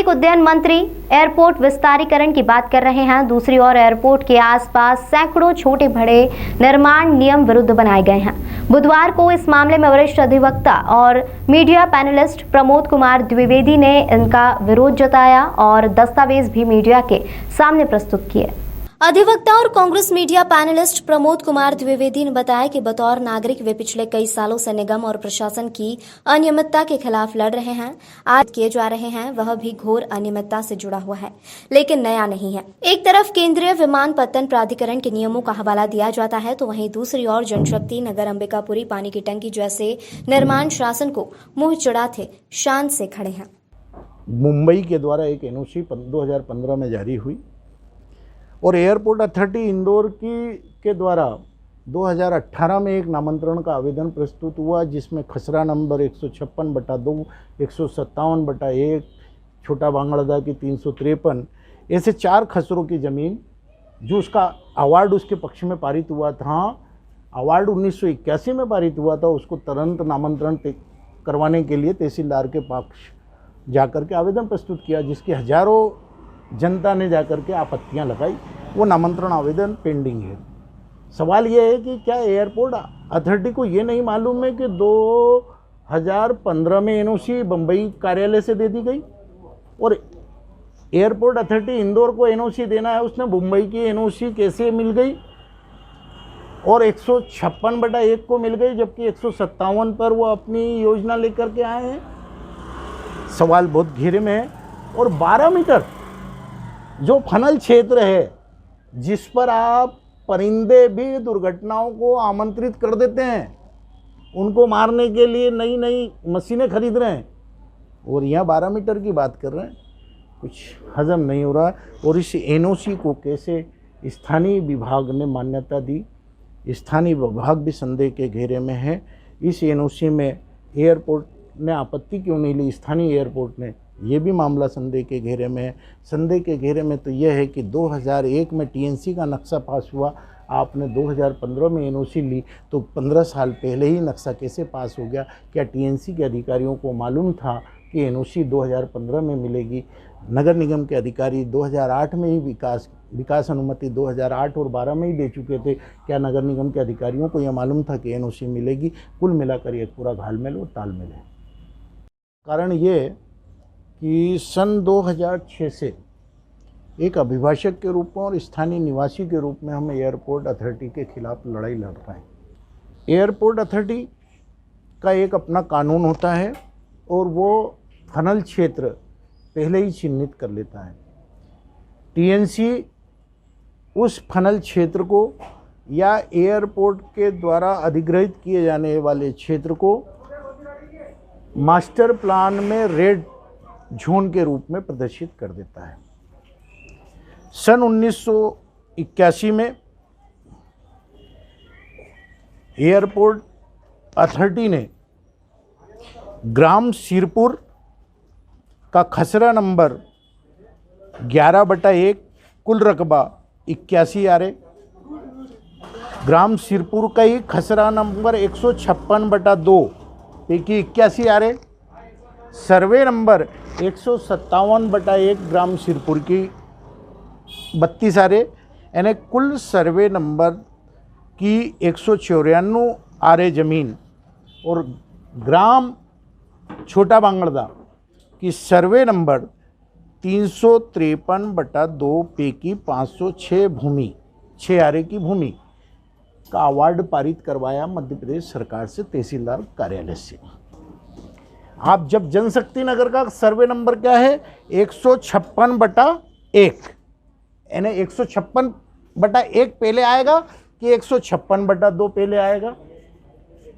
एक उद्यन मंत्री एयरपोर्ट विस्तारीकरण की बात कर रहे हैं, दूसरी ओर एयरपोर्ट के आसपास सैकड़ों छोटे बड़े निर्माण नियम विरुद्ध बनाए गए हैं। बुधवार को इस मामले में वरिष्ठ अधिवक्ता और मीडिया पैनलिस्ट प्रमोद कुमार द्विवेदी ने इनका विरोध जताया और दस्तावेज भी मीडिया के सामने प्रस्तुत किए। अधिवक्ता और कांग्रेस मीडिया पैनलिस्ट प्रमोद कुमार द्विवेदी ने बताया कि बतौर नागरिक वे पिछले कई सालों से निगम और प्रशासन की अनियमितता के खिलाफ लड़ रहे हैं। आज किए जा रहे हैं वह भी घोर अनियमितता से जुड़ा हुआ है, लेकिन नया नहीं है। एक तरफ केंद्रीय विमानपत्तन प्राधिकरण के नियमों का हवाला दिया जाता है, तो वहीं दूसरी ओर जनशक्ति, नगर अंबिकापुरी, पानी की टंकी जैसे निर्माण शासन को मुंह चढ़ाते शान से खड़े हैं। मुंबई के द्वारा एक एनओसी 2015 में जारी हुई और एयरपोर्ट अथॉरिटी इंदौर के द्वारा 2018 में एक नामांतरण का आवेदन प्रस्तुत हुआ, जिसमें खसरा नंबर 156/2, 157/1, छोटा बांगड़दा की 353, ऐसे 4 खसरों की ज़मीन जो उसका अवार्ड उसके पक्ष में पारित हुआ था। अवार्ड 1981 में पारित हुआ था। उसको तुरंत नामांतरण करवाने के लिए तहसीलदार के पक्ष जाकर के आवेदन प्रस्तुत किया, जिसकी हजारों जनता ने जाकर के आपत्तियां लगाई। वो नामांतरण आवेदन पेंडिंग है। सवाल ये है कि क्या एयरपोर्ट अथॉरिटी को ये नहीं मालूम है कि 2015 में एनओसी बम्बई कार्यालय से दे दी गई और एयरपोर्ट अथॉरिटी इंदौर को एनओसी देना है, उसने मुंबई की एनओसी कैसे मिल गई और 156/1 को मिल गई, जबकि 157 पर वो अपनी योजना लेकर के आए हैं। सवाल बहुत घेरे में है। और 12 मीटर जो फनल क्षेत्र है, जिस पर आप परिंदे भी दुर्घटनाओं को आमंत्रित कर देते हैं, उनको मारने के लिए नई नई मशीनें खरीद रहे हैं, और यहाँ 12 मीटर की बात कर रहे हैं। कुछ हजम नहीं हो रहा। और इस एनओसी को कैसे स्थानीय विभाग ने मान्यता दी, स्थानीय विभाग भी संदेह के घेरे में है। इस एनओसी में एयरपोर्ट ने आपत्ति क्यों नहीं ली, स्थानीय एयरपोर्ट ने, ये भी मामला संदेह के घेरे में है। संदेह के घेरे में तो यह है कि 2001 में टीएनसी का नक्शा पास हुआ, आपने 2015 में एनओसी ली, तो 15 साल पहले ही नक्शा कैसे पास हो गया? क्या टीएनसी के अधिकारियों को मालूम था कि एनओसी 2015 में मिलेगी? नगर निगम के अधिकारी 2008 में ही विकास अनुमति 2008 और 12 में ही दे चुके थे। क्या नगर निगम के अधिकारियों को यह मालूम था कि एनओसी मिलेगी? कुल मिलाकर एक पूरा घालमेल और तालमेल है। कारण ये कि सन 2006 से एक अभिभाषक के रूप में और स्थानीय निवासी के रूप में हम एयरपोर्ट अथॉरिटी के खिलाफ लड़ाई लड़ रहे हैं। एयरपोर्ट अथॉरिटी का एक अपना कानून होता है और वो फनल क्षेत्र पहले ही चिन्हित कर लेता है। टीएनसी उस फनल क्षेत्र को या एयरपोर्ट के द्वारा अधिग्रहित किए जाने वाले क्षेत्र को मास्टर प्लान में रेड जोन के रूप में प्रदर्शित कर देता है। सन 1981 में एयरपोर्ट अथॉरिटी ने ग्राम सिरपुर का खसरा नंबर 11/1, कुल रकबा 81 आरे, ग्राम सिरपुर का ही खसरा नंबर 156/2 पैकी 81 आरे, सर्वे नंबर 157/1 ग्राम सिरपुर की 32 आरे, यानी कुल सर्वे नंबर की 194 आरे ज़मीन और ग्राम छोटा बांगड़दा की सर्वे नंबर 353/2 पैकी 506 भूमि 6 आरे की भूमि का अवार्ड पारित करवाया मध्य प्रदेश सरकार से, तहसीलदार कार्यालय से। आप जब जनशक्ति नगर का सर्वे नंबर क्या है 156/1, यानी 156/1 पहले आएगा कि 156/2 पहले आएगा,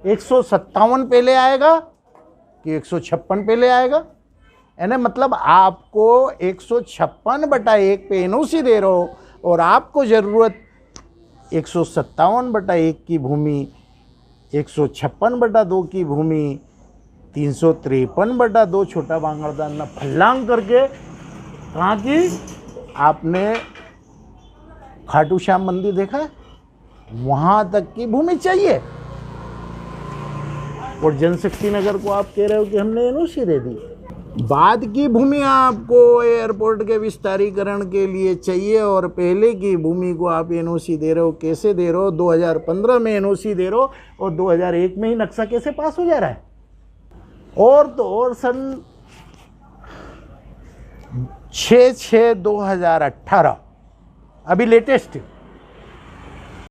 157 पहले आएगा कि 156 पहले आएगा? यानी मतलब आपको 156/1 पे एनओसी दे रहे हो और आपको ज़रूरत 157/1 की भूमि, 156/2 की भूमि, 353/2 छोटा बांगड़दा न फल्लांग करके कहाँ की? आपने खाटू श्याम मंदिर देखा है? वहाँ तक की भूमि चाहिए और जनशक्ति नगर को आप कह रहे हो कि हमने एनओसी दे दी। बाद की भूमि आपको एयरपोर्ट के विस्तारीकरण के लिए चाहिए और पहले की भूमि को आप एनओसी दे रहे हो, कैसे दे रहे हो? 2015 में एनओसी दे रहे हो और 2001 में ही नक्शा कैसे पास हो जा रहा है? और तो और सन 6/6/2018 अभी लेटेस्ट